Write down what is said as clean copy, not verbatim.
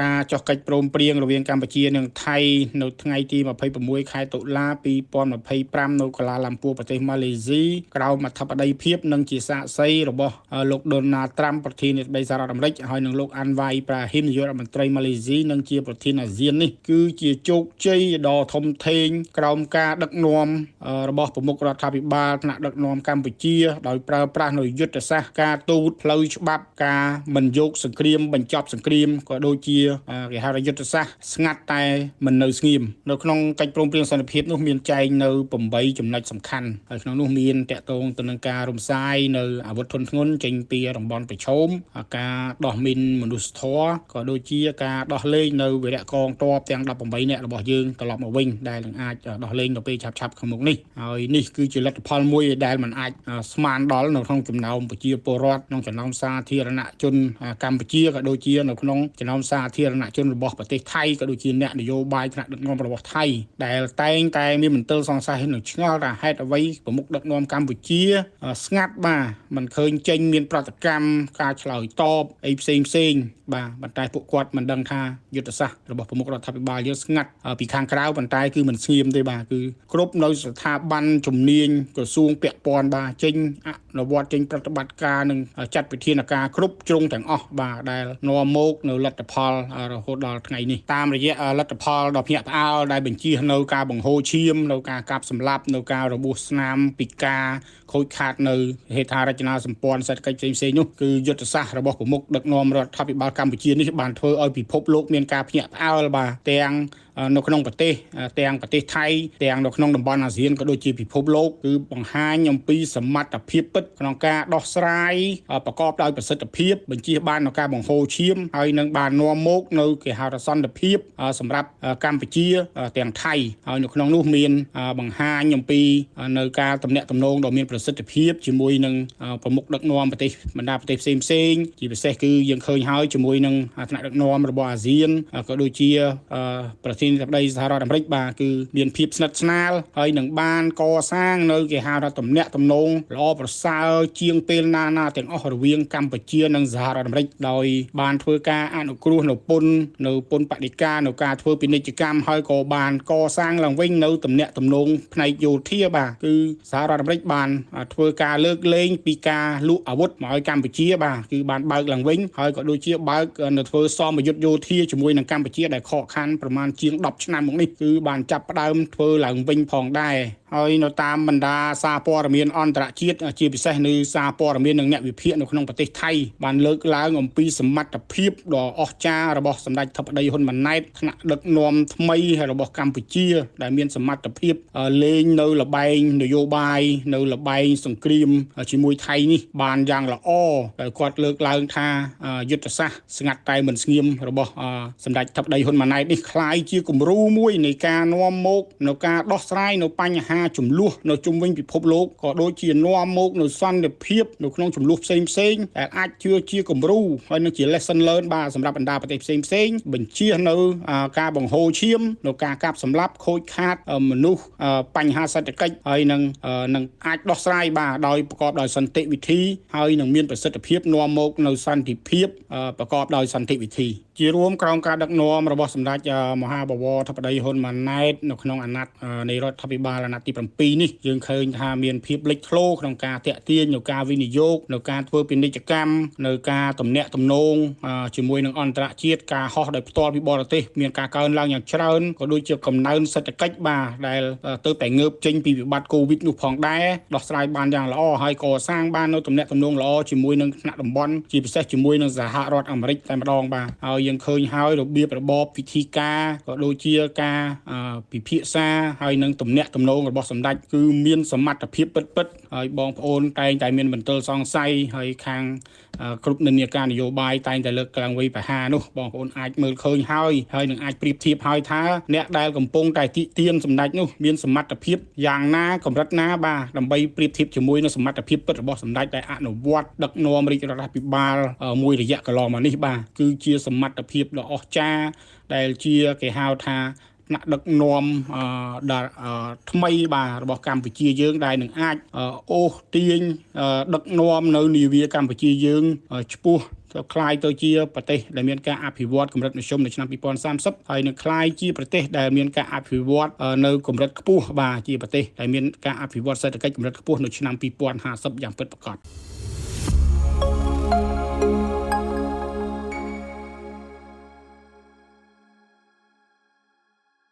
ការចុះកិច្ចព្រមព្រៀងរវាងកម្ពុជានិងថៃនៅថ្ងៃទី26 ខែតុលា 2025 នៅកាឡាឡាំពួរប្រទេសម៉ាឡេស៊ីក្រោមអធិបតីភាពនិងជាសាក្សីរបស់លោក Donald Trump ប្រធានាធិបតីសហរដ្ឋអាមេរិកហើយនិងលោក Anwar Ibrahim នាយករដ្ឋមន្ត្រីម៉ាឡេស៊ីនិងជាប្រធានអាស៊ាននេះគឺជាជោគជ័យដ៏ធំធេងក្រោមការដឹកនាំរបស់ប្រមុខរដ្ឋាភិបាលថ្នាក់ដឹកនាំកម្ពុជាដោយប្រើប្រាស់នូវយុទ្ធសាស្ត្រការទូតផ្លូវច្បាប់ការមិនយកសង្គ្រាមបញ្ចប់សង្គ្រាមក៏ដូចជាគេហៅយុទ្ធសាស្ត្រស្ងាត់តែមិននៅស្ងៀមនៅក្នុងកិច្ចព្រមព្រៀងសន្តិភាពនោះមានចែងនៅ8ចំណុចសំខាន់ហើយក្នុងនោះមានតកតងទៅនឹងការរំសាយនៅអាវុធធុនធ្ងន់ចេញពីតំបន់ប្រឈមការដោះមីនមនុស្សធម៌ក៏ដូចជាការដោះលែងនៅវីរៈកងទ័ពទាំង18នាក់របស់យើងត្រឡប់មកវិញដែលនឹងអាចដោះលែងនៅពេលឆាប់ៗខាងមុខនេះហើយនេះគឺជាលទ្ធផលមួយដែលมันអាចស្មានដល់នៅក្នុងចំណោមប្រជាពលរដ្ឋក្នុងចំណោមសាធារណជនកម្ពុជាក៏ដូចជានៅក្នុងចំណោមសាធារណជនរបស់ប្រទេសថៃក៏ដូចជាអ្នកនយោបាយថ្នាក់ដឹកនាំរបស់ថៃដែលតែងតែមានមន្ទិលសង្ស័យនឹងឆ្ងល់ថាហេតុអ្វីប្រមុខដឹកនាំកម្ពុជាស្ងាត់បាទមិនឃើញចេញមានប្រតិកម្មការឆ្លើយតបអីផ្សេងបាទប៉ុន្តែពួកគាត់មិនដឹងថាយុទ្ធសាស្ត្ររបស់ប្រមុខរដ្ឋាភិបាលយើងស្ងាត់ពីខាងក្រៅប៉ុន្តែគឺមិនស្ងៀមទេបាទគឺគ្រប់នៅស្ថាប័នជំនាញក្រសួងពាក់ព័ន្ធបាទចេញអនុវត្តចេញប្រតិបត្តិការនិងចាត់វិធានការគ្រប់ជ្រុងទាំងអស់បាទដែលនាំមកនៅលទ្ធផលរហូតដល់ថ្ងៃនេះតាមរយៈលទ្ធផលដ៏ភ្ញាក់ផ្អើលដែលបញ្ជានៅការបង្ហូរឈាមនៅការកាប់សម្លាប់នៅការរបួសស្នាមពិការខូចខាតនៅហេដ្ឋារចនាសម្ព័ន្ធសេដ្ឋកិច្ចផ្សេងៗនោះគឺយុទ្ធសាស្ត្ររបស់ប្រមុខដឹកនាំរដ្ឋាភិបាលកម្ពុជានេះបានធ្វើឲ្យពិភពលោកមានការភ្ញាក់ផ្អើលបាទទាំងនៅក្នុងប្រទេសទាំងប្រទេសថៃទាំងនៅក្នុងតំបន់អាស៊ានក៏ដូចជាពិភពលោកគឺបង្ហាញអំពីសមត្ថភាពពិតក្នុងការដោះស្រាយប្រកបដោយប្រសិទ្ធភាពបញ្ជាបាននៅការបង្ហូរឈាមហើយនឹងបាននាំមកនៅគេហៅថាសន្តិភាពសម្រាប់កម្ពុជាទាំងថៃហើយនៅក្នុងនោះមានបង្ហាញអំពីនៅការទំនាក់ទំនងដ៏មានប្រសិទ្ធភាពជាមួយនឹងប្រមុខដឹកនាំប្រទេសបណ្ដាប្រទេសផ្សេងជាពិសេសគឺយើងឃើញហើយជាមួយនឹងថ្នាក់ដឹកនាំរបស់អាស៊ានក៏ដូចជាប្រធានាធិបតីសហរដ្ឋអាមេរិកបាទគឺមានភាពស្និទ្ធស្នាលហើយនឹងបានកសាងនៅគេហៅថាទំនាក់ទំនងល្អប្រសើរជាងពេលណាទាំងអស់រវាងកម្ពុជានិងសហរដ្ឋអាមេរិកដោយបានធ្វើការអនុគ្រោះនៅពន្ធបដិការនៅការធ្វើពាណិជ្ជកម្មហើយក៏បានកសាងឡើងវិញនៅទំនាក់ទំនងផ្នែកយោធាបាទគឺសហរដ្ឋអាមេរិកបានធ្វើការលើកលែងពីការលក់អាវុធមកឲ្យកម្ពុជាបាទគឺបានបើកឡើងវិញហើយក៏ដូចជាបើកនៅធ្វើសមយុទ្ធយោធាជាមួយនឹងកម្ពុជាដែលខកខានប្រមាណជាង10ឆ្នាំមកនេះគឺបានចាប់ផ្ដើមធ្វើឡើងវិញផងដែរហើយនៅតាមបណ្ដាសារព័ត៌មានអន្តរជាតិជាពិសេសនៅសារព័ត៌មាននិងអ្នកវិភាគនៅក្នុងប្រទេសថៃបានលើកឡើងអំពីសមត្ថភាពដ៏អស្ចារ្យរបស់សម្ដេចធិបតីហ៊ុនម៉ាណែតថ្នាក់ដឹកនាំថ្មីរបស់កម្ពុជាដែលមានសមត្ថភាពលេងនៅល្បែងនយោបាយនៅល្បែងសង្គ្រាមជាមួយថៃនេះបានយ៉ាងល្អដែលគាត់លើកឡើងថាយុទ្ធសាស្ត្រស្ងាត់តែមិនស្ងៀមរបស់សម្ដេចធិបតីហ៊ុនម៉ាណែតនេះคล้ายជាគំរូមួយនៃការនាំមកនៅការដោះស្រាយនៅបញ្ហាចំនួននៅជុំវិញពិភពលោកក៏ដូចជានាំមកនៅសន្តិភាពនៅក្នុងចំនួនផ្សេងដែលអាចជឿជាគំរូហើយនឹងជា lesson learn បាទសម្រាប់បណ្ដាប្រទេសផ្សេងបញ្ជានៅការបង្ហូរឈាមនៅការកាប់សម្លាប់ខូចខាតមនុស្សបញ្ហាសេដ្ឋកិច្ចហើយនឹងអាចដោះស្រាយបាទដោយប្រកបដោយសន្តិវិធីហើយនឹងមានប្រសិទ្ធភាពនាំមកនៅសន្តិភាពប្រកបដោយសន្តិវិធីជារួមក្រោមការដឹកនាំរបស់សម្ដេចមហាបវរធិបតីហ៊ុនម៉ាណែតនៅក្នុងអាណត្តិនៃរដ្ឋាភិបាលអាណត្តិទី7នេះយើងឃើញថាមានភាពលេចធ្លោក្នុងការតាក់ទាញនៅការវិនិយោគនៅការធ្វើពាណិជ្ជកម្មនៅការទំនាក់ទំនងជាមួយនឹងអន្តរជាតិការហោះដោយផ្ទាល់ពីបរទេសមានការកើនឡើងយ៉ាងច្រើនក៏ដូចជាកំណើនសេដ្ឋកិច្ចបាទដែលទៅតែងើបចេញពីវិបត្តិកូវីដនោះផងដែរដោះស្រាយបានយ៉ាងល្អហើយកសាងបាននៅទំនាក់ទំនងល្អជាមួយនឹងថ្នាក់តំបន់ជាពិសេសជាមួយនឹងសហរដ្ឋអាមេរិកតែម្ដងបាទហើយយើងឃើញហើយរបៀបរបបវិធីការក៏ដូចជាការពិភាក្សាហើយនឹងទំនាក់ទំនងរបស់សម្ដេចគឺមានសមត្ថភាពពិតហើយបងប្អូនតែងតែមានមន្ទិលសង្ស័យហើយខាងគ្រប់និន្នាការនយោបាយតែងតែលើកឡើងវ័យបហានោះបងប្អូនអាចមើលឃើញហើយនឹងអាចប្រៀបធៀបហើយថាអ្នកដែលកំពុងតែទាក់ទាញសម្ដេចនោះមានសមត្ថភាពយ៉ាងណាកម្រិតណាបាទដើម្បីប្រៀបធៀបជាមួយនឹងសមត្ថភាពពិតរបស់សម្ដេចដែលអនុវត្តដឹកនាំរាជរដ្ឋាភិបាលមួយរយៈកន្លងមកនេះបាទគឺជាសមត្ថភាពដ៏អស្ចារ្យដែលជាគេហៅថា ថ្នាក់ដឹកនាំដែលថ្មីបាទរបស់កម្ពុជាយើងដែលនឹងអាចអូសទាញដឹកនាំនៅនាវាកម្ពុជាយើងឆ្ពោះคล้ายទៅជាប្រទេសដែលមានការអភិវឌ្ឍកម្រិតមធ្យមនៅឆ្នាំ2030ហើយនឹងคล้ายជាប្រទេសដែលមានការអភិវឌ្ឍនៅកម្រិតខ្ពស់បាទជាប្រទេសដែលមានការអភិវឌ្ឍសេដ្ឋកិច្ចកម្រិតខ្ពស់នៅឆ្នាំ2050យ៉ាងពិតប្រាកដ